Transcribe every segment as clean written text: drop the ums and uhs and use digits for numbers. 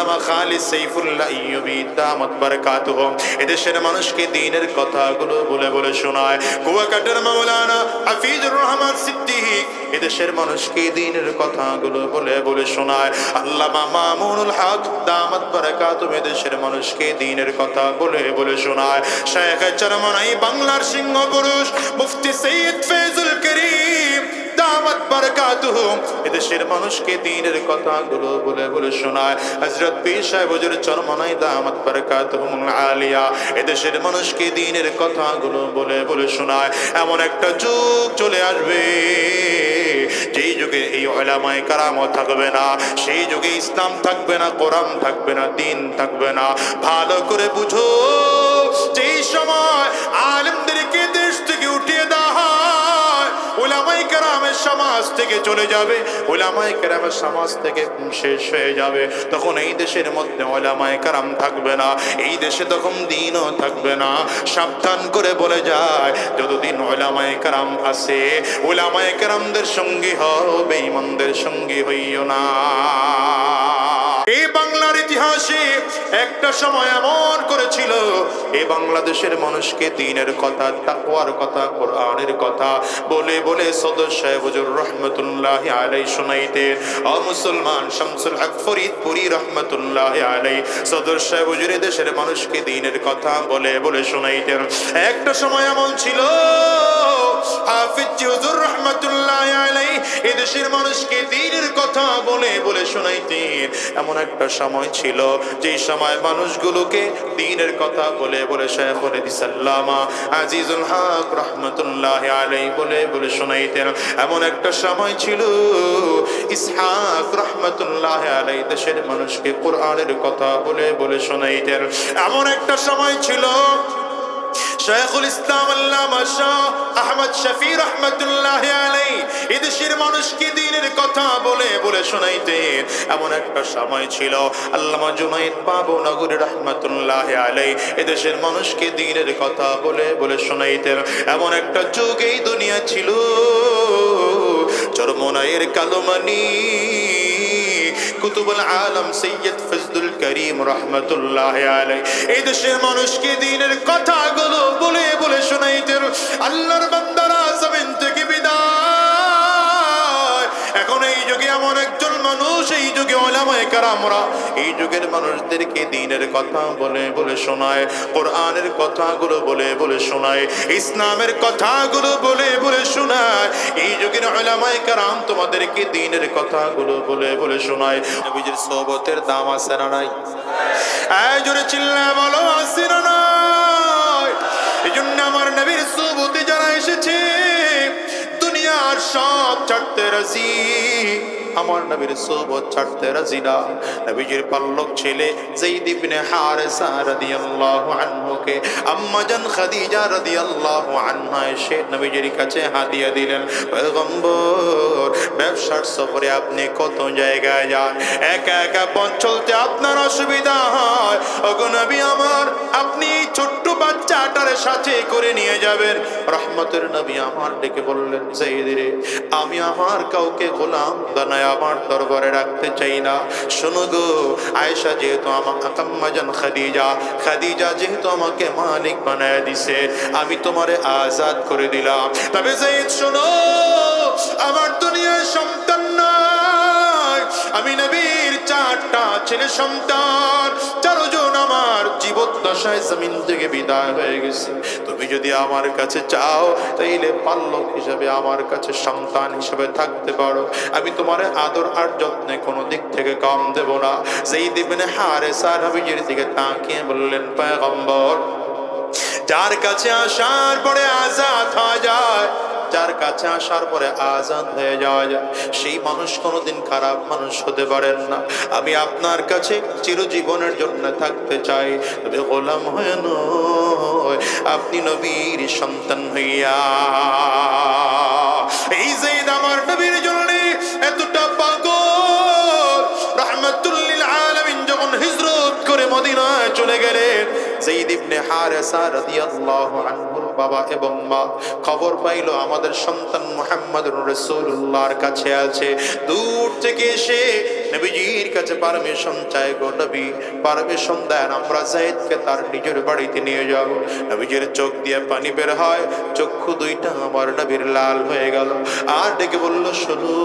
আল্লামা খালিদ সাইফুল্লাহ আইয়ুবী দামাত বারাকাতুহু এদেশের মানুষকে দ্বীনের কথাগুলো বলে বলে শোনায়। কুয়াকাটার মাওলানা হাফিজুর রহমান সিদ্দিক এদেশের মানুষকে দ্বীনের কথাগুলো বলে বলে শোনায়। আল্লামা মামুনুল হক দামাত বারাকাতুহু এদেশের মানুষকে দ্বীনের কথা বলে বলে শোনায়। শায়েখ চরমনাই বাংলার সিংহ পুরুষ মুফতি সৈয়দ ফয়জুল করিম দামাত বারাকাতুহু এদেশের মানুষকে দ্বীনের কথাগুলো বলে বলে শোনায়। হযরত পীর সাহেব হুজুর চরমনাই দামাত বারাকাতুহুল আলিয়া এদেশের মানুষকে দ্বীনের কথাগুলো বলে বলে শোনায়। এমন একটা যুগ চলে আসবে যেই যুগে এই উলামায়ে কেরাম থাকবে না, সেই যুগে ইসলাম থাকবে না, কোরআন থাকবে না, দ্বীন থাকবে না। ভালো করে বুঝো, যেই সময় আলেমদেরকে দেশ থেকে উঠিয়ে দেওয়া হয়, উলামায়ে কেরামের সমাজ থেকে চলে যাবে, উলামায়ে কেরামের সমাজ থেকে শেষ হয়ে যাবে, তখন এই দেশের মধ্যে উলামায়ে কেরাম থাকবে না, এই দেশে তখন দ্বীনও থাকবে না। সাবধান করে বলে যায়, যতদিন উলামায়ে কেরাম আছে, উলামায়ে কেরামদের সঙ্গী হও, বেঈমানদের সঙ্গী হইও না। এই বাংলার ইতিহাসে একটা সময় এমন করেছিল, এই বাংলাদেশের মানুষকে দ্বীনের কথা, তাকওয়ার কথা, কোরআনের কথা বলে বলে সদর সাহেব হুজুর রহমতুল্লাহি আলাইহি শোনাইতেন। ও মুসলমান, শামসুল হক ফরিদপুরি রহমতুল্লাহি আলাইহি সদর সাহেব হুজুর দেশের মানুষকে দ্বীনের কথা বলে বলে শোনাইতেন। একটা সময় এমন ছিল, হাফিজ হুজুর রহমতুল্লাহি আলাইহি এদেশের মানুষকে দ্বীনের কথা বলে বলে শোনাইতেন। এমন একটা সময় ছিল, যে সময় মানুষগুলোকে দ্বীনের কথা বলে বলে শাইখুল হাদিস আল্লামা আজিজুল হক রহমতুল্লাহি আলাইহি বলে বলে শোনাইতেন। এমন একটা সময় ছিল, ইসহাক রহমতুল্লাহি আলাইহি দেশের মানুষকে কোরআনের কথা বলে বলে শোনাইতেন। এমন একটা সময় ছিল, শাইখুল ইসলাম আল্লামা শাহ আহমদ শফি রহমতুল্লাহি আলাইহি এদেশের মানুষকে দ্বীনের কথা বলে বলে শোনাইতেন। এমন একটা সময় ছিল, আল্লামা জুনাইদ বাবুনগরী রহমতুল্লাহি আলাইহি এদেশের মানুষকে দ্বীনের কথা বলে বলে শোনাইতেন। এমন একটা যুগ এই দুনিয়া ছিল, চরমনাইয়ের কালোমানি কুতুবুল আলম সৈয়দ ফজলুল করিম রহমতুল্লাহি আলাইহি এই দেশের মানুষকে দ্বীনের কথাগুলো বলে বলে শোনাইতেন। আল্লাহর বান্দারা জমিন থেকে বিদায়। এখন এই যুগে এমন একজন মানুষ, এই যুগে উলামায়ে কেরামরা এই যুগের মানুষদেরকে দ্বীনের কথা বলে বলে শোনায়, কোরআনের কথাগুলো বলে বলে শোনায়, ইসলামের কথাগুলো বলে বলে শোনায়। এই যুগের উলামায়ে কেরাম তোমাদেরকে দ্বীনের কথাগুলো বলে বলে শোনায়। নবীজির সোহবতের দাম আছে না নাই? এই জোরে চিল্লায় বলো, আছে না নাই? এই জন্য আমার নবীর সোহবতে যারা এসেছে, দুনিয়ার সব ছাড়তে রাজি, আমার নবীর সোহবত ছাড়তে রাজি না। নবীজির পাল্লক ছেলে যায়েদ ইবনে হারেসা রাদিয়াল্লাহু আনহুকে আম্মা জান খাদিজা রাদিয়াল্লাহু আনহা এসে নবীজির কাছে হাদিয়া দিলেন। পয়গম্বর, ব্যবসার সফরে আপনি কত জায়গায় যান, একা একা পথ চলতে আপনার অসুবিধা হয়, ওগো নবী আমার, আপনি ছোট্ট বাচ্চাটার সাথে করে নিয়ে যাবেন। রহমতের নবী আমার ডেকে বললেন, যায়েদ রে, আমি আমার কাউকে গোলাম বানায় আমার দরবারে রাখতে চাই না। শোনো গো, আয়েশা যেহেতু আমাকে, আম্মা জান খাদিজা, খাদিজা যেহেতু আমাকে মালিক বানায় দিছে, আমি তোমারে আজাদ করে দিলাম। তবে যায়েদ শোনো, আমার দুনিয়ায় সন্তান নাই, আমি নবীর চারটা ছেলে সন্তান, চারজন আমার জীবদ্দশায় জমিন থেকে বিদায় হয়ে গেছে। তুমি যদি আমার কাছে চাও, তাইলে পাল্লক হিসেবে আমার কাছে সন্তান হিসেবে থাকতে পারো, আমি তোমার আদর আর যত্নে কোনো দিক থেকে কম দেব না। যায়েদ ইবনে হারেসা নবীজির দিকে তাকিয়ে বললেন, পয়গম্বর, যার কাছে আসার পরে আজাদ হয়ে যায়, যার কাছে আসার পরে আজাদ হয়ে যাওয়া যায়, সেই মানুষ কোনোদিন খারাপ মানুষ হতে পারেন না। আমি আপনার কাছে চিরজীবনের জন্য থাকতে চাই, তবে গোলাম হয়ে নয়, আপনি নবীর সন্তান হইয়া। এই যায়েদ আমার নবীর জন্য এতটা পাগল, রাহমাতুল লিল আলামিন যখন হিজরত করে মদিনায় চলে গেলেন, যায়েদ ইবনে হারেসা রাদিয়াল্লাহু আনহুর বাবা এবং মা খবর পাইল আমাদের সন্তান মুহাম্মদুর রাসূলুল্লাহর কাছে আছে। দূর থেকে এসে নবীজির কাছে পারমিশন চাই, গো নবী পারমিশন দেন, আমরা যায়েদকে তার নিজের বাড়িতে নিয়ে যাব। নবীজির চোখ দিয়ে পানি বের হয়, চক্ষু দুইটা আমার নবীর লাল হয়ে গেল। আর ডেকে বলল, শোনো,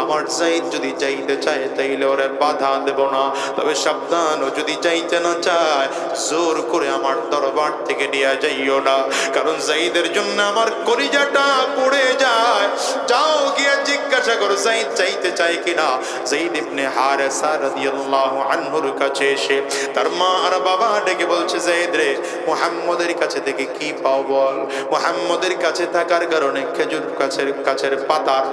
আমার যায়েদ যদি যাইতে চায় তাইলে ওরে বাধা দেব না, তবে সাবধান, ও যদি যাইতে না চায় জোর করে আমার দরবার থেকে নিয়ে যাইও না, কারণ যায়েদের জন্য আমার কলিজাটা পড়ে যায়। যাও গিয়ে জিজ্ঞাসা করো যায়েদ যাইতে চায় কিনা। যায়েদ ইবনে হারেসা রাদিয়াল্লাহু আনহুর কাছে এসে তার মা আর বাবা ডেকে বলছে, যায়েদ রে, মুহাম্মদের কাছে থেকে কি পাও বল। মুহাম্মদের কাছে থাকার কারণে খেজুর গাছের পাতার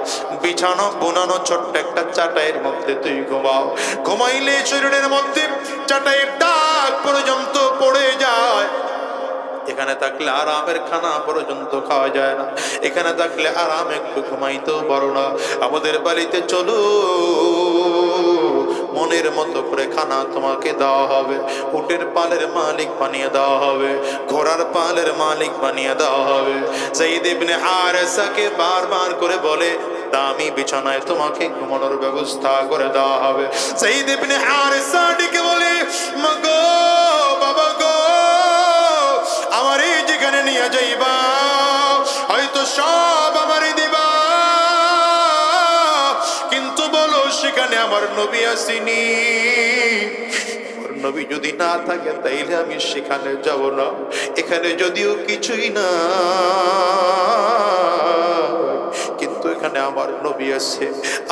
বিছানো বুনানো ছোট্ট একটা চাটাইয়ের মধ্যে তুই ঘুমাও, ঘুমাইলে শরীরের মধ্যে চাটাইয়ের দাগ পর্যন্ত পড়ে যায়। এখানে থাকলে আরামের খানা পর্যন্ত খাওয়া যায় না, এখানে থাকলে আরাম একটু ঘুমাইতেও পারো না। আমাদের বাড়িতে চলো, মনের মতো করে খানা তোমাকে দেওয়া হবে, উটের পালের মালিক বানিয়ে দেওয়া হবে, ঘোড়ার পালের মালিক বানিয়ে দেওয়া হবে। যায়েদ ইবনে হারেসাকে বারবার করে বলে, দামি বিছানায় তোমাকে ঘুমানোর ব্যবস্থা করে দেওয়া হবে। যায়েদ ইবনে হারেসা ডেকে বলে, মাগো বাবা গো, আমারে যেখানে নিয়ে যাইবা হয়তো সব আমারে দিবা, কিন্তু বলো সেখানে আমার নবী আসেনি। নবী যদি না থাকে তাইলে আমি সেখানে যাব না। এখানে যদিও কিছুই না, কিন্তু এখানে আমার নবী আছে,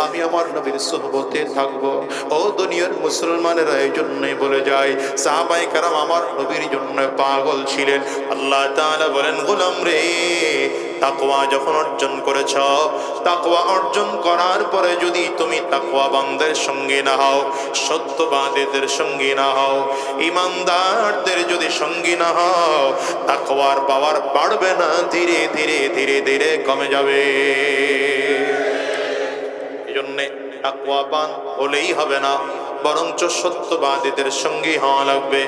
আমি আমার নবীর সুহবতে থাকবো। ও দুনিয়ার মুসলমানেরা, এই জন্যই বলে যায় সাহাবায়ে কেরাম আমার নবীর জন্য পাগল ছিলেন। আল্লাহ তাআলা বলেন, গোলাম রে, তাকওয়া যখন অর্জন করেছ, তাকওয়া অর্জন করার পরে যদি তুমি তাকওয়াবানদের সঙ্গে না হও, সত্যবাদীদের সঙ্গে না হও, ইমানদারদের যদি সঙ্গী না হও, তাকওয়ার পাওয়ার বাড়বে না, ধীরে ধীরে ধীরে ধীরে কমে যাবে। এজন্যে তাকওয়াবান হলেই হবে না, বরঞ্চ সত্যবাদীদের সঙ্গী হওয়া লাগবে।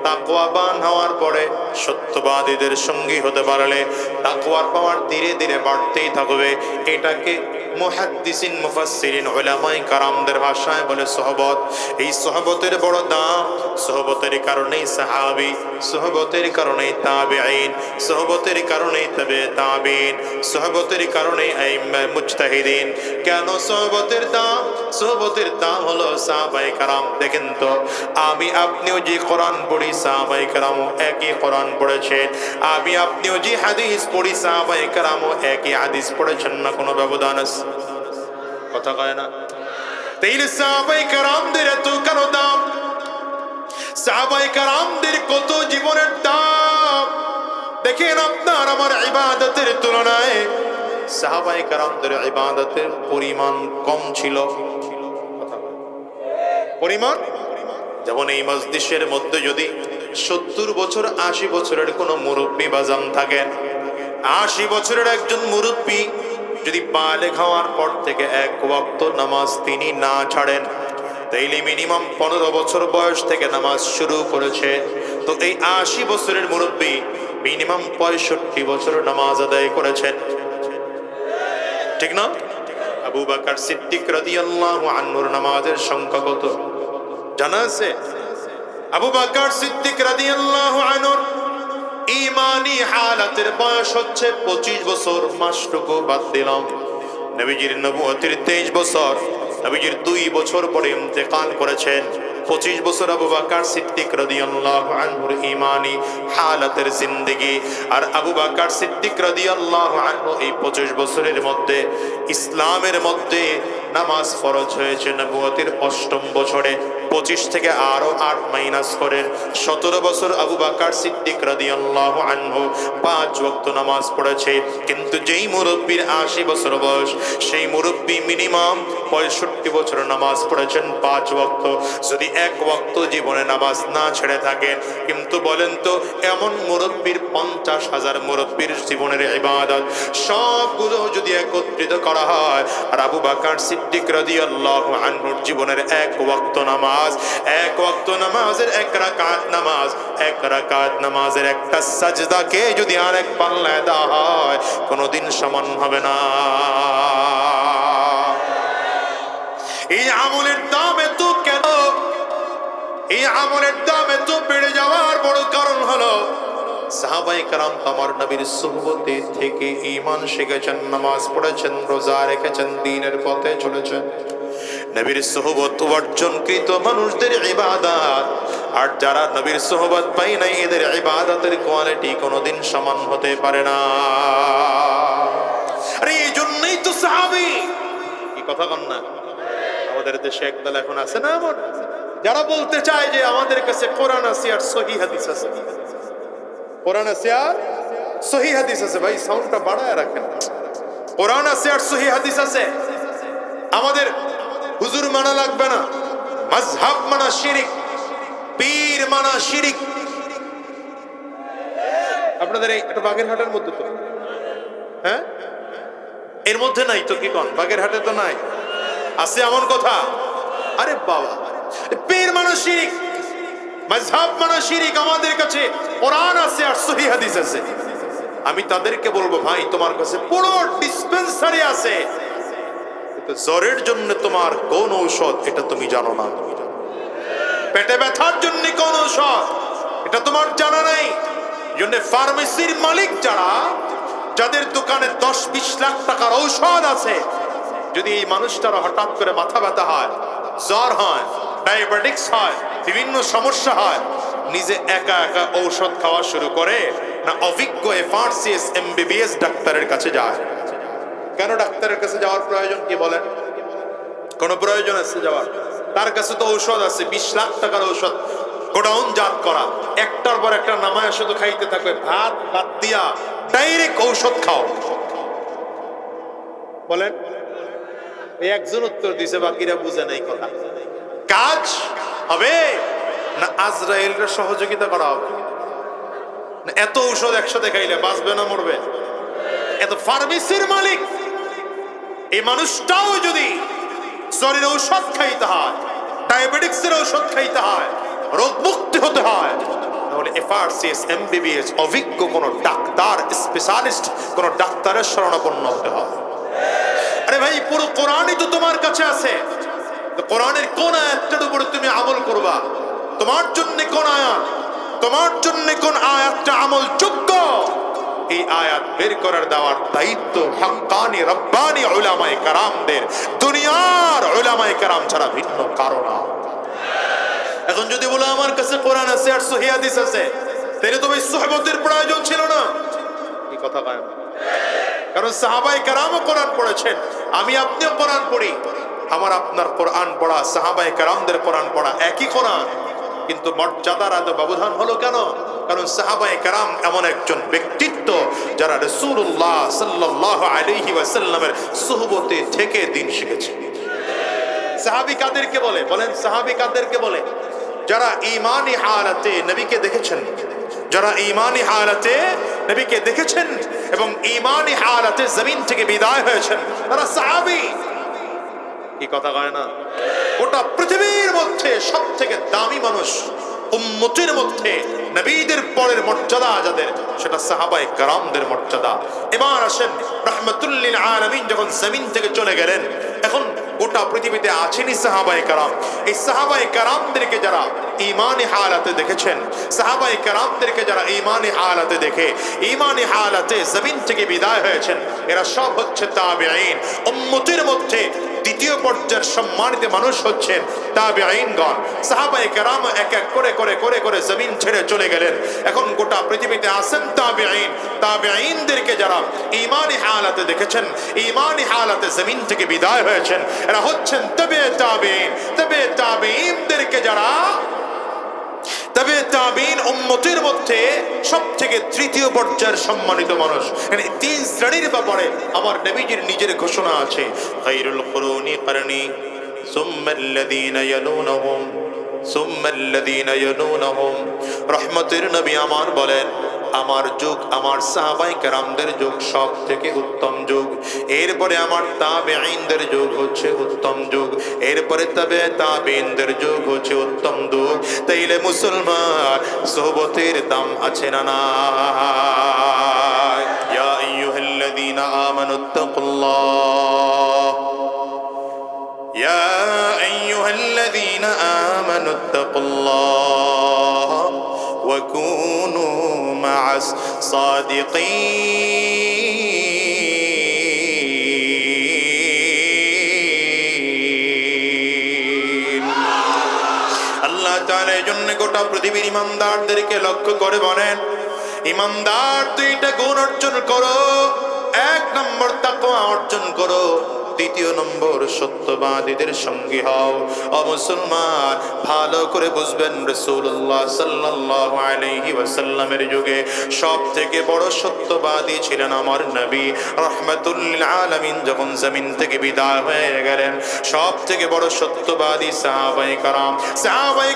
তাকওয়াবান হওয়ার পরে সত্যবাদীদের সঙ্গী হতে পারলে তাকওয়ার পাওয়ার ধীরে ধীরে বাড়তেই থাকবে। এটাকে মুহাদ্দিসিন মুফাসসিরিন উলামায়ে কারামদের ভাষায় বলে সোহবত। এই সোহবতের বড় দাম, সোহবতের কারণেই সাহাবী, সোহবতের কারণেই তাবেঈন, সোহবতের কারণেই তাবে তাবেঈন, সোহবতের কারণেই আইম্মা মুজতাহিদিন। কেন সোহবতের দাম? সোহবতের দাম হলো সাহাবায়ে কারাম। দেখেন তো, আমি আপনিও যে কোরআন পড়ি, সাহাবায়ে কেরামও একই কোরআন পড়েছেন। আমি আপনিও যে হাদিস পড়ি, সাহাবায়ে কেরামও একই হাদিস পড়েছেন। না কোনো ব্যবধান আছে? কথা কয় না? তাইলে সাহাবায়ে কেরামদের এত কেন দাম? সাহাবায়ে কেরামদের কত জীবনের দাম। দেখেন, আপনার আমার ইবাদতের তুলনায় সাহাবায়ে কেরামদের ইবাদতের পরিমাণ কম ছিল। পরিমাণ যেমন এই মজলিসের মধ্যে যদি 70 বছর 80 বছরের কোনো মুরব্বী বাজান থাকেন, 80 বছরের একজন মুরব্বী যদি বালেগ হওয়ার পর থেকে এক ওয়াক্ত নামাজ তিনি না ছাড়েন, তাইলে মিনিমাম 15 বছর বয়স থেকে নামাজ শুরু করেছে, তো এই 80 বছরের মুরব্বী মিনিমাম 65 বছর নামাজ আদায় করেছেন। ঠিক না? আবু বকর সিদ্দিক রাদিয়াল্লাহু আনহুর নামাজের সংখ্যা কত জানা আছে? আবু বকর সিদ্দিক রাদিয়াল্লাহু আনহুর ঈমানি হালাতের বয়স হচ্ছে 25 বছর, মাসটুকু বাদ দিলাম। নবীজির নবুয়তের 23 বছর, নবীজির 2 বছর পরে ইন্তেকাল করেছেন। 25 বছর আবু বকর সিদ্দিক রাদিয়াল্লাহু আনহুর ঈমানি হালাতের জিন্দেগি। আর আবু বকর সিদ্দিক রাদিয়াল্লাহু আনহু এই 25 বছরের মধ্যে ইসলামের মধ্যে নামাজ ফরজ হয়েছে নবুয়তের 8ম বছরে। 25 থেকে আরো 8 মাইনাস করেন, 17 বছর আবু বকর সিদ্দিক রাদিয়াল্লাহু আনহু 5 ওয়াক্ত নামাজ পড়েছে। কিন্তু যেই মুরব্বীর 80 বছর বয়স, সেই মুরব্বী মিনিমাম 65 বছর নামাজ পড়েছেন 5 ওয়াক্ত। যদি 1 ওয়াক্ত জীবনে নামাজ না ছেড়ে থাকেন, কিন্তু বলেন তো এমন মুরব্বীর 50,000 মুরব্বীর জীবনের ইবাদত সবগুলো যদি একত্রিত করা হয়, আর আবু বকর সিদ্দিক রাদিয়াল্লাহু আনহুর জীবনের 1 ওয়াক্ত নামাজ, 1 ওয়াক্ত নামাজের 1 রাকাত নামাজ, 1 রাকাত নামাজের একটা সাজদাকে যদি আরেক পাল্লায় দেওয়া হয়, কোনোদিন সমান হবে না। এই আমলের দাম এত কেন? এই আমলের দাম এত বেড়ে যাওয়ার বড় কারণ হলো সাহাবায়ে কেরাম আমার নবীর সুহবতে থেকে ঈমান শিখেছেন, নামাজ পড়েছেন, রোজা রেখেছেন, দ্বীনের পথে চলেছেন। নবীর সুহবত অর্জনকৃত মানুষদের ইবাদত আর যারা নবীর সুহবত পায় নাই এদের ইবাদতের কোয়ালিটি কোনোদিন সমান হতে পারে না। আরে এই জন্যই তো সাহাবী, কি কথা কন না? আমাদের দেশে একদল এখন আছে না এমন যারা বলতে চায় যে আমাদের কাছে কোরআন আছে আর সহিহ হাদিস আছে। কোরআন আছে আর সহিহ হাদিস আছে। ভাই সাউন্ডটা বাড়ায় রাখেন। কোরআন আছে আর সহিহ হাদিস আছে, আমাদের হুজুর মানা লাগবে না, মাযহাব মানা শিরিক, পীর মানা শিরিক। আপনাদের এই একটা বাগেরহাটের মধ্যে তো, হ্যাঁ এর মধ্যে নাই তো, কি কোন বাগেরহাটে তো নাই, আছে এমন কথা? আরে বাবা, পীর মানা শিরিক, মাযহাব মানা শিরিক। আমাদের কাছে কোরআন আছে আর সহিহ হাদিস আছে। আমি তাদেরকে বলবো, ভাই তোমার কাছে পুরো ডিসপেন্সারি আছে, জ্বরের জন্য তোমার কোন ঔষধ এটা তুমি জানো না। পেটে ব্যথার জন্য কোন ঔষধ এটা তোমার জানা নাই। জন্য ফার্মেসির মালিক যারা, যাদের দোকানে 10-20 লাখ টাকার ঔষধ আছে, যদি এই মানুষটার হঠাৎ করে মাথা ব্যথা হয়, জ্বর হয়, ডায়াবেটিস হয়, বিভিন্ন সমস্যা হয়, নিজে একা একা ঔষধ খাওয়া শুরু করে না অভিজ্ঞ এফআরসিএস এমবিবিএস ডাক্তারের কাছে যায়? কেন ডাক্তারের কাছে যাওয়ার প্রয়োজন কি বলেন? কোন প্রয়োজন আছে যাওয়ার? তার কাছে তো ঔষধ আছে, 20 লাখ টাকার ঔষধ গোডাউন জাত করা, একটার পর একটা নামায় শুধু খাইতে থাকবে, ভাত বাদ দিয়া ডাইরেক্ট ঔষধ খাও। বলেন, এই একজন উত্তর দিছে, বাকিরা বুঝে নাই কথা। কাজ হবে না আজরাইলের সহযোগিতা করা হবে? না এত ঔষধ একসাথে খাইলে বাঁচবে না মরবে? এত ফার্মেসির মালিক, এই মানুষটাও যদি শরীরে ঔষধ খাইতে হয়, ডায়াবেটিক্সের ঔষধ খাইতে হয়, রোগ মুক্তি হতে হয়, তাহলে এফআরসিএস এমবিবিএস অভিজ্ঞ কোন ডাক্তার, স্পেশালিস্ট কোন ডাক্তারের শরণাপন্ন হতে হয়। আরে ভাই, পুরো কোরআনই তো তোমার কাছে আছে, তো কোরআনের কোন আয়াতটার উপরে তুমি আমল করবা? তোমার জন্য কোন আয়াত, তোমার জন্য কোন আয়াতটা আমল যোগ্য, এই আয়াত বের করার দেওয়ার দায়িত্ব হাক্কানি রব্বানি উলামায়ে কেরামদের, দুনিয়ার উলামায়ে কেরাম ছাড়া ভিন্ন কারো না। এখন যদি বলো আমার কাছে কোরআন আছে আর সহিহ হাদিস আছে, তাহলে তো ভাই সুহবতের প্রয়োজন ছিল না। এই কথা কায়েম, কারণ সাহাবায়ে কেরামও কোরআন পড়েছেন, আমি আপনিও কোরআন পড়ি। আমার আপনার কোরআন পড়া, সাহাবায়ে কেরামদের কোরআন পড়া একই কোরআন, কিন্তু মর্যাদার এত ব্যবধান হলো কেন? কারণ সাহাবায়ে কেরাম এমন একজন ব্যক্তিত্ব যারা রাসূলুল্লাহ সাল্লাল্লাহু আলাইহি ওয়াসাল্লামের সুহবতে থেকে দ্বীন শিখেছে। সাহাবী কাদেরকে বলে? বলেন, সাহাবী কাদেরকে বলে? যারা ঈমানি হালাতে নবীকে দেখেছেন, যারা ঈমানি হালাতে নবীকে দেখেছেন এবং ঈমানি হালাতে জমিন থেকে বিদায় হয়েছেন, তারা সাহাবী। কি কথা কয় না? গোটা পৃথিবীর মধ্যে সবথেকে দামি মানুষ, উম্মতের মধ্যে নবীদের পরের মর্যাদা যাদের, সেটা সাহাবায়ে কেরামদের মর্যাদা। এবার আসেন, রাহমাতুল লিল আলামিন যখন জমিন থেকে চলে গেলেন, এখন গোটা পৃথিবীতে আছেনই সাহাবায়ে কেরাম। এই সাহাবায়ে কেরামদেরকে যারা ঈমানি হালাতে দেখেছেন, সাহাবায়ে কেরামদেরকে যারা ঈমানি হালাতে দেখে ঈমানি হালাতে জমিন থেকে বিদায় হয়েছেন, এরা সব হচ্ছে তাবেঈন। উম্মতের মধ্যে দ্বিতীয় পর্যায়ের সম্মানিত মানুষ হচ্ছেন তাবেঈনগণ। সাহাবায়ে কেরাম এক এক করে করে করে করে জমিন ছেড়ে চলে গেলেন। এখন গোটা পৃথিবীতে আছেন তাবেঈন। তাবেঈনদেরকে যারা ঈমানি হালাতে দেখেছেন, ঈমানি হালাতে জমিন থেকে বিদায় হয়েছেন, এরা হচ্ছেন তবে তাবেঈন। তবে তাবেঈনদেরকে যারা, তবে তাবেঈন উম্মতের মধ্যে সবথেকে তৃতীয় পর্যায়ের সম্মানিত মানুষ। মানে 3 শ্রেণীর ব্যাপারে আমার নবীজির নিজের ঘোষণা আছে, খায়রুল কুরুনি করনি সুম্মাল্লাযীনা ইয়ালুনহুম সুম্মাল্লাযীনা ইয়ালুনহুম। রহমতের নবী আমার বলেন, আমার যুগ, আমার সাহাবায়ে কেরামদের যুগ সব থেকে উত্তম যুগ। এরপরে আমার তাবেঈনদের যুগ হচ্ছে উত্তম যুগ। এরপরে তবে তাবেঈনদের যুগ হচ্ছে উত্তম যুগ। তাইলে মুসলমান, সোহবতের দাম আছে না নাই? ইয়া আইয়ুহাল্লাযীনা আমানুত্তাকুল্লাহ ইয়া আইয়ুহাল্লাযীনা আমানুত্তাকুল্লাহ ওয়া কুনু মা'আস সাদিকিন। আল্লাহ তাআলা এই জন্য গোটা পৃথিবীর ইমানদারদেরকে লক্ষ্য করে বলেন, ইমানদার দুইটা গুণ অর্জন করো। এক নম্বর তাকওয়া অর্জন করো, দ্বিতীয় নম্বর সত্যবাদীদের সঙ্গী হও। ও মুসলমান, ভালো করে বুঝবেন, রাসূলুল্লাহ সাল্লাল্লাহু আলাইহি ওয়াসাল্লামের যুগে সবথেকে বড় সত্যবাদী ছিলেন আমার নবী রাহমাতুল লিল আলামিন। যখন জমিন থেকে বিদায় হয়ে গেলেন, সবথেকে বড় সত্যবাদী সাহাবায়ে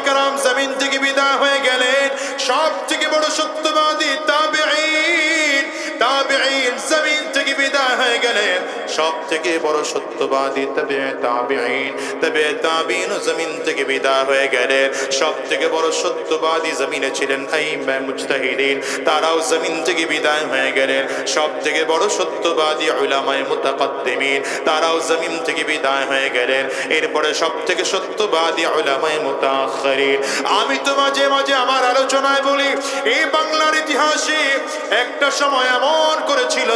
কেরাম জমিন থেকে বিদায় হয়ে গেলেন। সবথেকে বড় সত্যবাদী তাবেঈন জমিন থেকে বিদায় হয়ে গেলেন। সবথেকে বড় সত্যবাদী তাবেঈন জমিন থেকে বিদায় হয়ে গেলেন। সবথেকে বড় সত্যবাদী জমিনে ছিলেন আইম্মা মুজতাহিদিন, তারাও জমিন থেকে বিদায় হয়ে গেলেন। সবথেকে বড় সত্যবাদী উলামায়ে মুতাকাদ্দিমিন, তারাও জমিন থেকে বিদায় হয়ে গেলেন। এরপরে সবথেকে সত্যবাদী উলামায়ে মুতাআখিরিন। আমি তো মাঝে মাঝে আমার আলোচনায় বলি, এই বাংলার ইতিহাসে একটা সময় এমন করেছিল,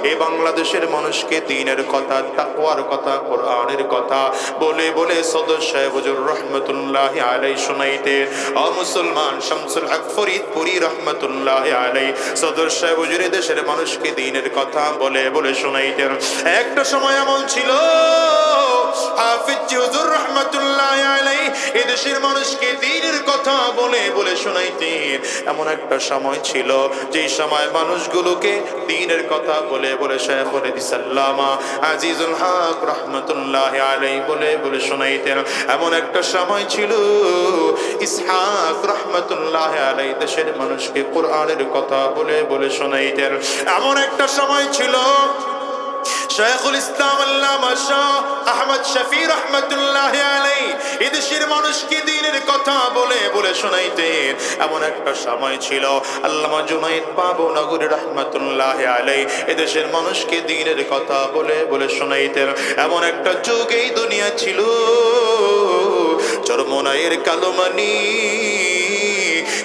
এই বাংলাদেশের মানুষকে দ্বীনের কথা, তাকওয়ার কথা, কোরআনের কথা বলে বলে সদর সাহেব হুজুর রহমতুল্লাহ আলাইহি শোনাইতেন। ও মুসলমান, শামসুল হক ফরিদপুরি রহমতুল্লাহ আলাইহি সদর সাহেব হুজুর দেশের মানুষকে দ্বীনের কথা বলে বলে শোনাইতেন। একটা সময় এমন ছিল, হাফিজ হুজুর রহমতুল্লাহ আলাইহি এই দেশের মানুষকে দ্বীনের কথা বলে বলে শোনাইতেন। এমন একটা সময় ছিল, যে সময় মানুষগুলোকে দ্বীনের কথা বলে বলে শাইখুল হাদিস আল্লামা আজিজুল হক রহমতুল্লাহ আলাইহি বলে বলে শোনাইতেন। এমন একটা সময় ছিল, ইসহাক রহমতুল্লাহ আলাইহি দেশের মানুষকে কোরআনের কথা বলে বলে শোনাইতেন। এমন একটা সময় ছিল, শাইখুল ইসলাম আল্লামা শাহ আহমদ শফি রহমতুল্লাহ আলাইহি এদেশের মানুষকে দ্বীনের কথা বলে বলে শোনাইতেন। এমন একটা সময় ছিল, আল্লামা জুনাইদ বাবুনগরী রহমতুল্লাহ আলাইহি এদেশের মানুষকে দ্বীনের কথা বলে বলে শোনাইতেন। এমন একটা যুগ এই দুনিয়া ছিল, চরমনাইয়ের কালোমানি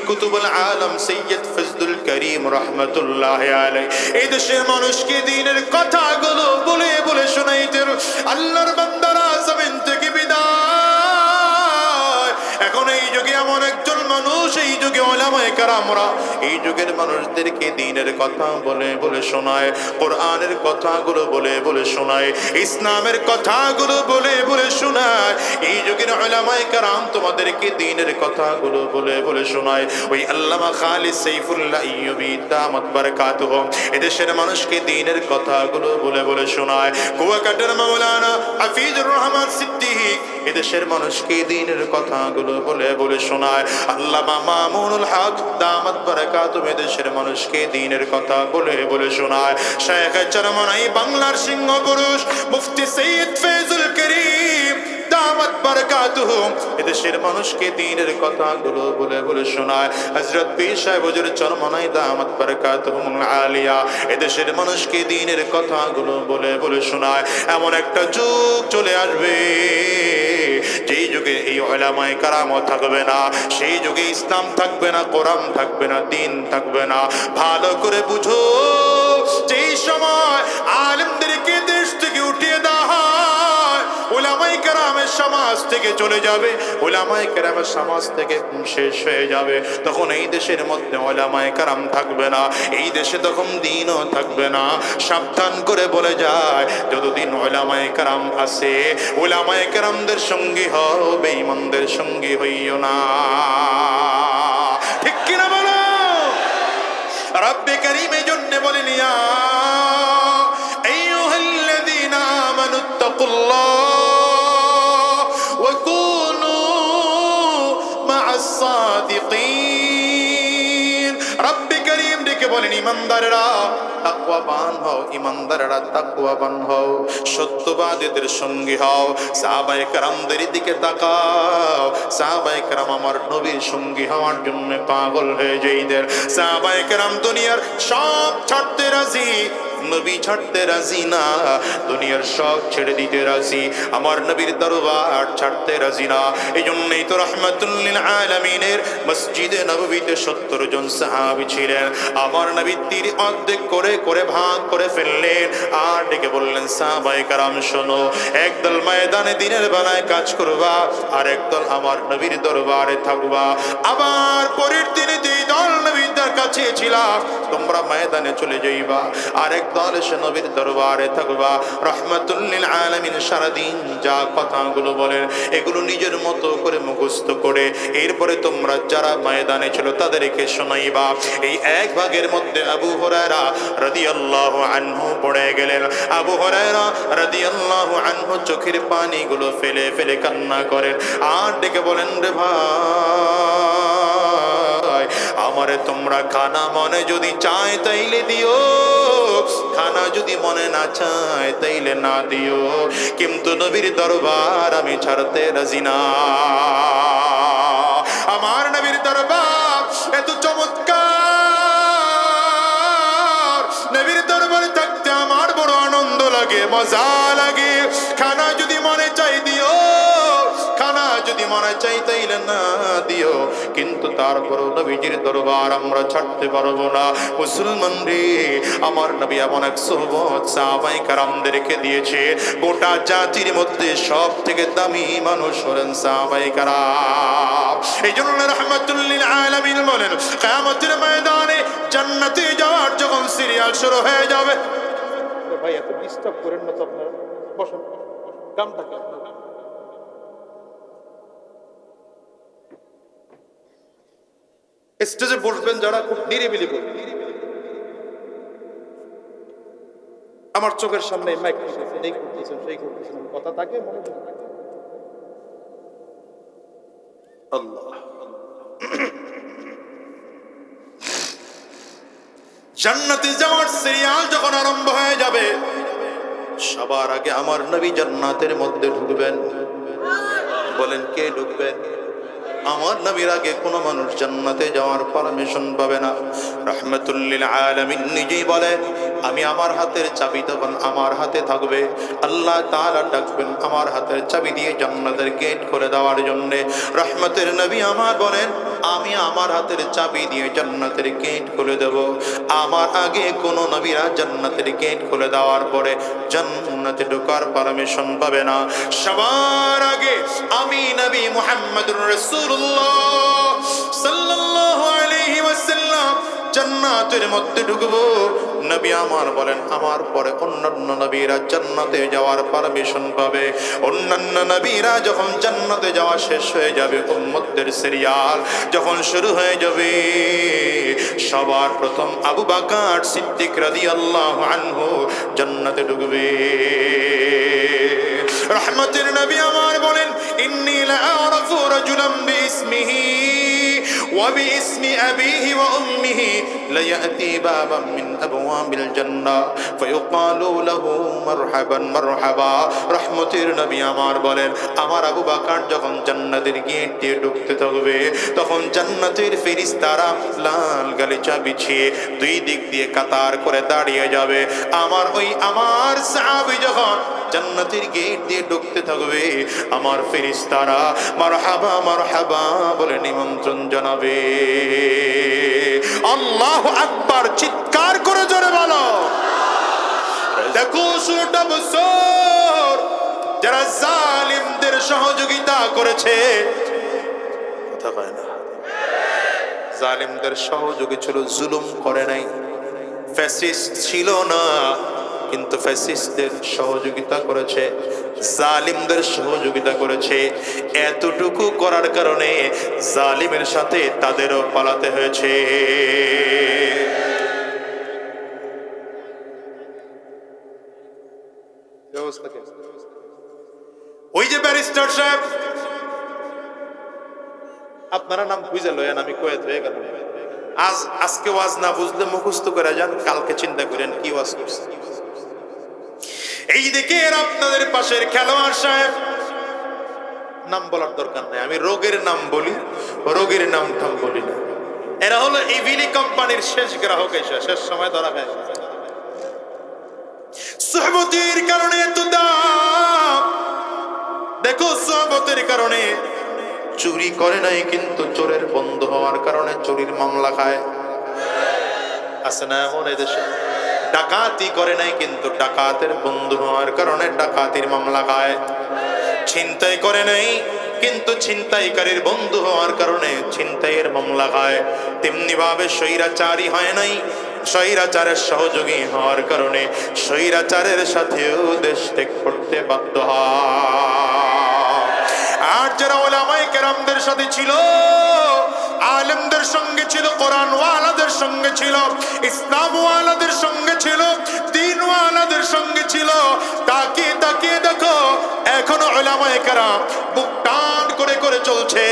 কুতুবুল আলম সৈয়দ ফজলুল করিম রহমতুল্লাহ আলাইহি এই দেশের মানুষকে দ্বীনের কথাগুলো বলে বলে শোনাইতেন। আল্লাহর বান্দারা জমিন থেকে বিদায়। এখন এই যুগে এমন একজন মানুষ, এই যুগে উলামায়ে কেরামরা এই যুগের মানুষদেরকে দ্বীনের কথা বলে বলে শোনায়, কোরআনের কথাগুলো বলে বলে শোনায়, ইসলামের কথাগুলো বলে বলে শোনায়। এই যুগের উলামায়ে কেরাম তোমাদেরকে দ্বীনের কথাগুলো বলে বলে শোনায়। ওই আল্লামা খালিদ সাইফুল্লাহ আইয়ুবী দামাত বারাকাতুহু এদেশের মানুষকে দ্বীনের কথাগুলো বলে বলে শোনায়। কুয়াকাটার মাওলানা হাফিজুর রহমান সিদ্দিকী এদেশের মানুষকে দ্বীনের কথাগুলো বলে বলে শোনায়। আল্লামা মামুনুল হক দামাত বারাকাতুহু এদেশের মানুষকে দ্বীনের কথা বলে বলে শোনায়। শায়েখ চরমনাই বাংলার সিংহ পুরুষ মুফতি সৈয়দ ফয়জুল করিম দামাত বারাকাতুহু এদেশের মানুষকে দ্বীনের কথাগুলো বলে বলে শোনায়। হযরত পীর সাহেব হুজুর চরমনাই দামাত বারাকাতুহু আলিয়া এদেশের মানুষকে দ্বীনের কথাগুলো বলে বলে শোনায়। এমন একটা যুগ চলে আসবে, যেই যুগে এই উলামায়ে কেরাম থাকবে না, সেই যুগে ইসলাম থাকবে না, কোরআন থাকবে না, দ্বীন থাকবে না। ভালো করে বুঝো, যেই সময় আলেমদেরকে দেশ থেকে উঠিয়ে দেওয়া হয়, উলামায়ে কেরামের সমাজ থেকে চলে যাবে, উলামায়ে কেরামের সমাজ থেকে শেষ হয়ে যাবে, তখন এই দেশের মধ্যে উলামায়ে কেরাম থাকবে না, এই দেশে তখন দ্বীনও থাকবে না। সাবধান করে বলে যায়, যতদিন উলামায়ে কেরাম আছে, উলামায়ে কেরামদের সঙ্গী হও, বেঈমানদের সঙ্গী হইও না। ঠিক কিনা বলো? রব্বে কারীম এই জন্য বলেন, ইয়া আইয়ুহাল্লাযীনা আমানুত্তাকুল্লাহ ওয়া কুনু মা'আস সাদিকিন। রব্বে কারীম ডেকে বলেন, ইমানদারেরা তাকওয়াবান হও, ইমানদারেরা তাকওয়াবান হও, সত্যবাদীদের সঙ্গী হও। সাহাবায়ে কেরামদের দিকে তাকাও, সাহাবায়ে কেরাম আমার নবীর সঙ্গী হওয়ার জন্য পাগল হয়ে যাইতেন। সাহাবায়ে কেরাম দুনিয়ার সব ছাড়তে রাজি, নবী ছাড়তে রাজি না, দুনিয়ার সব ছেড়ে দিতে রাজি, আমার নবীর দরবার ছাড়তে রাজি না। এই জন্যই তো রাহমাতুল লিল আলামিনের মসজিদে নববীতে 70 জন সাহাবী ছিলেন। আমার নবী তীর অর্ধেক করে করে ভাগ করে ফেললেন আর ডেকে বললেন, সাহাবায়ে কারাম শোনো, একদল ময়দানে দিনের বেলায় কাজ করবা, আর একদল আমার নবীর দরবারে থাকবা। আবার পরের দিনে দুই দল নবীর কাছে ছিলাম, তোমরা ময়দানে চলে যাইবা, আর এক দল এসে নবীর দরবারে থাকবা। রাহমাতুল লিল আলামিন সারাদিন যা কথাগুলো বলেন এগুলো নিজের মতো করে মুখস্থ করে এরপরে তোমরা যারা ময়দানে ছিল তাদেরকে শোনাইবা। এই এক ভাগের মধ্যে আবু হুরায়রা রাদিয়াল্লাহু আনহু পড়ে গেলেন। আবু হুরায়রা রাদিয়াল্লাহু আনহু চোখের পানিগুলো ফেলে ফেলে কান্না করেন আর ডেকে বলেন, রে ভাই, আমারে তোমরা খানা মনে যদি চায় তাইলে দিও, খানা যদি মনে না চায় তাইলে না দিও, কিন্তু নবীর দরবার আমি ছাড়তে রাজি না। আমার নবীর দরবার এত চমৎকার, নবীর দরবারে থাকতে আমার বড় আনন্দ লাগে, মজা লাগে। খানা যদি মনে চাই দিও, খানা যদি মনে চাই তাইলে না দিও, কিন্তু তারপরও নবীজির দরবার আমরা ছাড়তে পারবো না। মুসলমান রে, আমার নবী এমন এক সোহবত সাহাবায়ে কেরামদেরকে দিয়েছে, গোটা জাতির মধ্যে সব থেকে দামি মানুষ হলেন সাহাবায়ে কেরাম। এই জন্য রাহমাতুল লিল আলামিন বলেন, কিয়ামতের ময়দানে জান্নাতে যাওয়ার যখন সিরিয়াল শুরু হয়ে যাবে, ভাই এত ডিস্টার্ব করেন না তো, আপনারা বসেন, কামটা কি স্টেজে বসবেন যারা, খুব নিরিবিলি বলবেন। আমার চোখের সামনে মাইক করতেছেন, এই করতেছেন, সেই করতেছেন, কথা থাকে মনে থাকে। আল্লাহ, জান্নাতে যাওয়ার সিরিয়াল যখন আরম্ভ হয়ে যাবে, সবার আগে আমার নবী জান্নাতের মধ্যে ঢুকবেন। বলেন, কে ঢুকবেন? আমার নবীর আগে কোনো মানুষ জান্নাতে যাওয়ার পারমিশন পাবে না। রাহমাতুল লিল আলামিন নিজেই বলেন, আমি আমার হাতের চাবি তখন আমার হাতে থাকবে। আল্লাহ তাআলা ডাকবেন আমার হাতের চাবি দিয়ে জান্নাতের গেট খুলে দেওয়ার জন্য। রহমতের নবী আমার বলেন, আমি আমার হাতের চাবি দিয়ে জান্নাতের গেট খুলে দেব। আমার আগে কোনো নবীরা জান্নাতের গেট খুলে দেওয়ার পরে জান্নাতে ঢোকার পারমিশন পাবে না। সবার আগে আমি নবী মুহাম্মদুর রাসূলুল্লাহ সাল্লাল্লাহু আলাইহি ওয়াসাল্লাম জান্নাতের মধ্যে ঢুকবো। নবী আমার বলেন, আমার পরে অন্যান্য নবীরা জান্নাতে যাওয়ার পারমিশন পাবে। অন্যান্য নবীরা যখন জান্নাতে যাওয়া শেষ হয়ে যাবে, উম্মতদের সিরিয়াল যখন শুরু হয়ে যাবে, সবার প্রথম আবু বকর সিদ্দিক রাদিয়াল্লাহু আনহু জান্নাতে ঢুকবে। রহমতের নবী আমার বলেন, ইন্নী লা আরাফু রাজুলাম বিইসমিহি ওয়া বিইসমি আবিহি ওয়া উম্মিহি লা ইয়াতি বাবাম মিন আবওয়াবিল জান্নাহ ফায়ুকালু লাহু মারহাবান মারহাবা। রহমতের নবী আমার বলেন, আমার আবু বকর যখন জান্নাতের গেট দিয়ে ঢুকতে থাকবে, তখন জান্নাতের ফেরেশতারা লাল গালিচা বিছিয়ে দুই দিক দিয়ে কাতার করে দাঁড়িয়ে যাবে। আমার সাহাবী যখন জান্নাতের গেট দিয়ে ঢুকতে থাকবে, আমার ফেরেশতারা মারহাবা মারহাবা বলে নিমন্ত্রণ জানাবে। আল্লাহু আকবার, চিৎকার করে জোরে বলো। দেখো 16টা বছর যারা জালিমদের সহযোগিতা করেছে, কথা কয় না, জালিমদের সহযোগী ছিল, জুলুম করে নাই, ফ্যাসিস্ট ছিল না, কিন্তু ফ্যাসিস্টদের সহযোগিতা করেছে, জালিমদের সহযোগিতা করেছে। এতটুকু করার কারণে জালিমের সাথে তাদেরও পালাতে হয়েছে। ওই যে ব্যারিস্টার সাহেব, আপনারা নাম বুঝে লয়েন, আমি কয়ে হয়ে গেল। আজকে ওয়াজ না বুঝলে মুখস্থ করে যান, কালকে চিন্তা করেন কি ওয়াজ করছে। এই দিকে আপনাদের পাশের খেলোয়াড় সাহেব, নাম বলার দরকার নাই, আমি রোগের নাম বলি, রোগের নামটা বলি না। এরা হলো ইভিলি কোম্পানির শেষ গ্রাহক, এসে শেষ সময় ধরা খায়। সুহবতের কারণে এত দাম। দেখো সুহবতের কারণে চুরি করে নাই, কিন্তু চোরের বন্ধু হওয়ার কারণে চুরির মামলা খায়। আছে না এমন এদেশে? ডাকাতি করে নাই, কিন্তু ডাকাতের বন্ধু হওয়ার কারণে ডাকাতির মামলা খায়। ছিনতাই করে নাই, কিন্তু ছিনতাইকারীর বন্ধু হওয়ার কারণে ছিনতাইয়ের মামলা খায়। তেমনি ভাবে স্বৈরাচারী হয় নাই, স্বৈরাচারের সহযোগী হওয়ার কারণে স্বৈরাচারের সাথেও দেশ ত্যাগ করতে বাধ্য হয়। আর যারা ওলামায়ে কেরামদের সাথে ছিল, আলেমদের সঙ্গে ছিল, কোরআন ওয়ালাদের সঙ্গে ছিল, ইসলাম ওয়ালাদের সঙ্গে ছিল, দ্বীন ওয়ালাদের সঙ্গে ছিল, তাকিয়ে তাকিয়ে দেখো এখনো ওলামায়ে কেরাম বুক টান করে করে চলছে,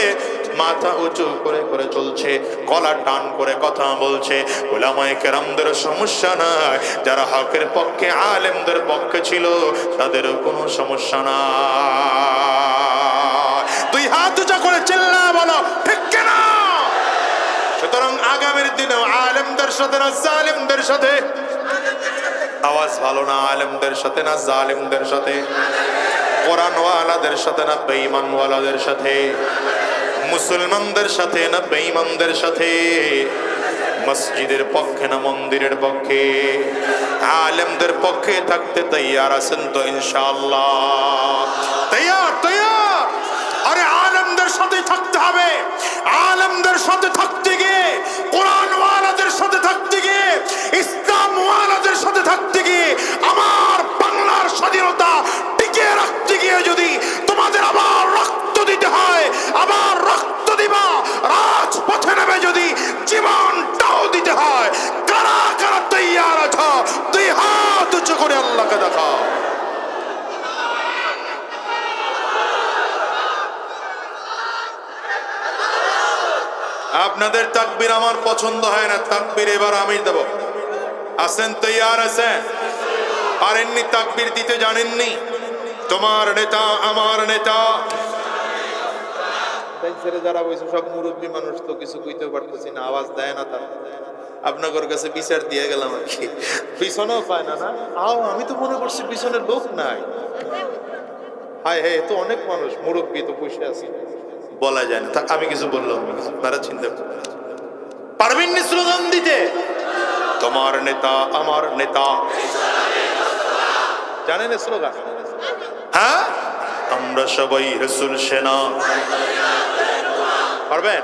মাথা উঁচু করে করে চলছে, গলা টান করে কথা বলছে। ওলামায়ে কেরামদের সমস্যা নাই, যারা হকের পক্ষে আলেমদের পক্ষে ছিল তাদেরও কোনো সমস্যা নাই। দুই হাত উঁচা করে চিল্লা বলো ঠিক কিনা? সুতরাং আগামীর দিনে আলেমদের সাথে না জালেমদের সাথে? আওয়াজ ভালো না? আলেমদের সাথে না জালেমদের সাথে? কোরআন ওয়ালাদের সাথে না বেঈমান ওয়ালাদের সাথে? মুসলমানদের সাথে না বেঈমানদের সাথে? মসজিদের পক্ষে না মন্দিরের পক্ষে? আলেমদের পক্ষে থাকতে তৈয়ার আছেন তো ইনশাআল্লাহ? তৈয়ার তৈয়ার। আরে আলেমদের সাথে থাকতে হবে। আলেমদের সাথে থাকতে গিয়ে, কোরআন ওয়ালাদের সাথে থাকতে গিয়ে, ইসলাম ওয়ালাদের সাথে থাকতে গিয়ে, আমার বাংলার স্বাধীনতা টিকিয়ে রাখতে গিয়ে যদি তোমাদের আবার রক্ত দিতে হয়, আবার রক্ত দিবা, রাজপথে নেমে যদি জীবনটাও দিতে হয়, কারা কারা তৈয়ার আছো? দুই হাত উঁচু করে আল্লাহকে দেখাও। আপনাদের তাকবীর আমার পছন্দ হয় না, তাকবীর এবার আমি দেব। আছেন তৈয়ার আছেন? পারেননি তাকবীর দিতে জানেননি? তোমার নেতা আমার নেতা। যারা বলছে সব মুরব্বী মানুষ, তো কিছু কইতে পারতেছি না, আওয়াজ দেয় না তারা। আপনাদের কাছে বিচার দিয়ে গেলাম আর কি। পিছনেও পায় না, না আও, আমি তো মনে করছি পিছনে লোক নাই। হায় হ্যাঁ, তো অনেক মানুষ মুরব্বী তো বসে আছে, বলা যায় না। আমি কিছু বললাম, আপনারা চিন্তা পারবেন না স্লোগান দিতে? তোমার নেতা আমার নেতা, জানেন স্লোগান? হ্যাঁ, আমরা সবাই রাসূল সেনা। পারবেন?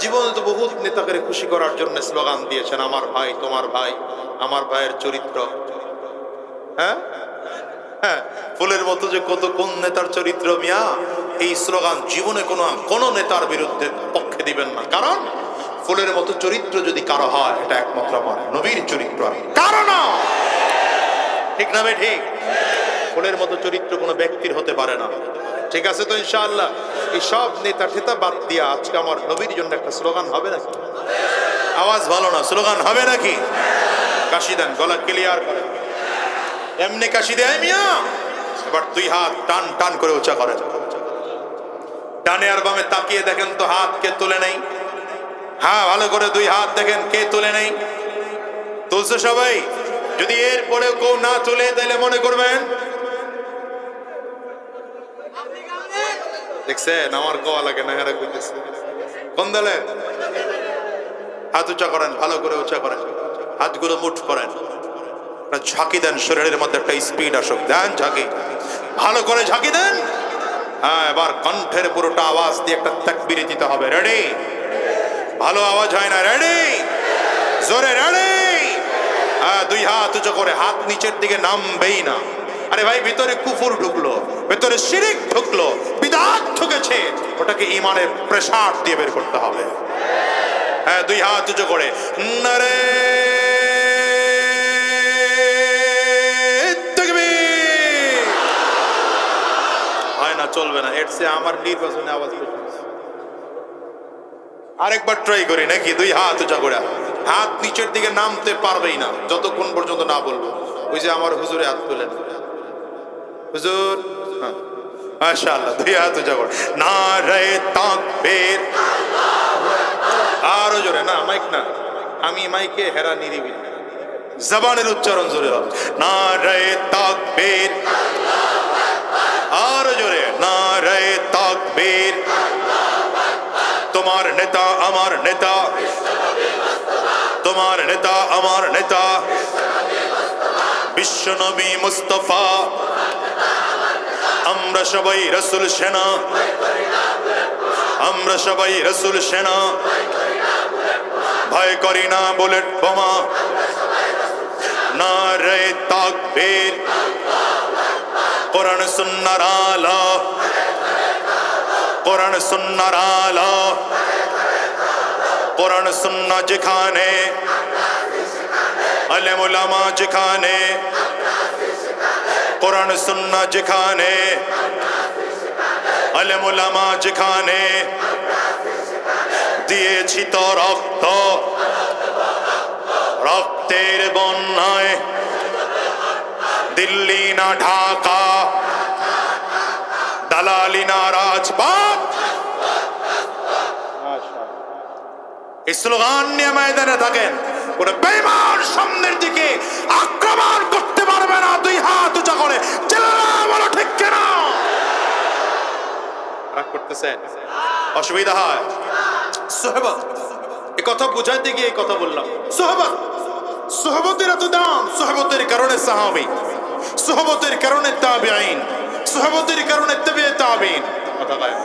জীবনে তো বহুত নেতাকে খুশি করার জন্য স্লোগান দিয়েছেন, আমার ভাই তোমার ভাই, আমার ভাইয়ের চরিত্র। হ্যাঁ হ্যাঁ, ফুলের মতো যে কত কোন নেতার চরিত্র মিয়া, এই স্লোগান জীবনে কোনো নেতার বিরুদ্ধে পক্ষে দিবেন না। কারণ ফুলের মতো চরিত্র যদি কারো হয়, এটা একমাত্র আমার নবীর চরিত্র, কারণ ঠিক না ভাই? ঠিক। ফুলের মতো চরিত্র কোনো ব্যক্তির হতে পারে না। ঠিক আছে তো ইনশাআল্লাহ? এই সব নেতা ঠেতা বাদ দিয়া আজকে আমার নবীর জন্য একটা স্লোগান হবে নাকি? আওয়াজ ভালো না? স্লোগান হবে নাকি? কাশি দেন, গলা ক্লিয়ার করেন। এমনি কাশি দেয় মিয়া? এবার দুই হাত টান টান করে উঁচা করেন। ডানে আর বামে তাকিয়ে দেখেন তো হাত কে তুলে নেই। হ্যাঁ, ভালো করে দুই হাত দেখেন কে তুলে নেই। তুলছে সবাই? যদি এরপরে কেউ না তুলে, তাহলে মনে করবেন দেখছেন আমার কোয়া লাগে না, এরা কইতেছে কোন দলে? হাত উঁচা করেন, ভালো করে উঁচা করেন, হাতগুলো মুঠ করেন, ঝাঁকি দেন, শরীরের মধ্যে একটা স্পিড আসুক। দেন ঝাঁকি, ভালো করে ঝাঁকি দেন। হ্যাঁ, এবার কণ্ঠের পুরোটা আওয়াজ দিয়ে একটা তাকবীর দিতে হবে। রেডি? ভালো আওয়াজ হয় না? রেডি? জোরে রেডি? হ্যাঁ, দুই হাত উঁচু করে, হাত নিচের দিকে নামবেই না। আরে ভাই, ভিতরে কুফর ঢুকলো, ভিতরে শিরিক ঢুকলো, বিদআত ঢুকেছে, ওটাকে ঈমানের প্রেসার দিয়ে বের করতে হবে। হ্যাঁ, দুই হাত উঁচু করে নারে তাকবীর। হয় না, চলবে না, এর চেয়ে আমার নির্বাচনে আওয়াজ বেশি। আরেকবার ট্রাই করি নাকি? দুই হাত উঁচা করে, হাত নিচের দিকে নামতে পারবেই না যতক্ষণ পর্যন্ত না বলবো ওই যে আমার হুজুরে হাত তুলেন। হুজুর, হ্যাঁ মাশাআল্লাহ, দুই হাত উঁচা করে নারে তাকবীর। আরো জোরে না, মাইক না, আমি মাইকে হেরা নিরিবিলি। জবানের উচ্চারণ জোরে হবে, নারায়ে তাকবীর, আর জোরে নারায়ে তাকবীর। তোমার নেতা আমার নেতা, তোমার নেতা আমার নেতা, বিশ্বনবী মুস্তাফা। আমরা সবাই রাসূল সেনা, আমরা সবাই রাসূল সেনা, ভয় করি না বুলেট বোমা। নারায়ে তাকবীর, কোরআন সুন্নাহর আলো, কোরআন সুন্নাহর আলো, কোরআন সুন্নাহ যেখানে, আলেম ওলামা যেখানে, কোরআন সুন্নাহ যেখানে, আলেম ওলামা যেখানে, দিয়েছি তো রক্ত, রক্তের বন্যায়, দিল্লি না ঢাকা, দালালি না রাজপথ। এই স্লোগান নিয়ে ময়দানে থাকেন, কোন বেঈমান সামনের দিকে আক্রমণ করতে পারবে না। দুই হাত উঁচা করে চিল্লা বলো ঠিক কিনা। রাগ করতেছেন, অসুবিধা হয়। সোহবত, এই কথা বুঝাইতে গিয়ে এই কথা বললাম। সোহবত, সোহবতের এত দাম, সোহবতের কারণে সাহাবী, সোহবতের কারণে তাবেঈন, সোহবতের কারণে তাবে তাবেঈন। কথা কয়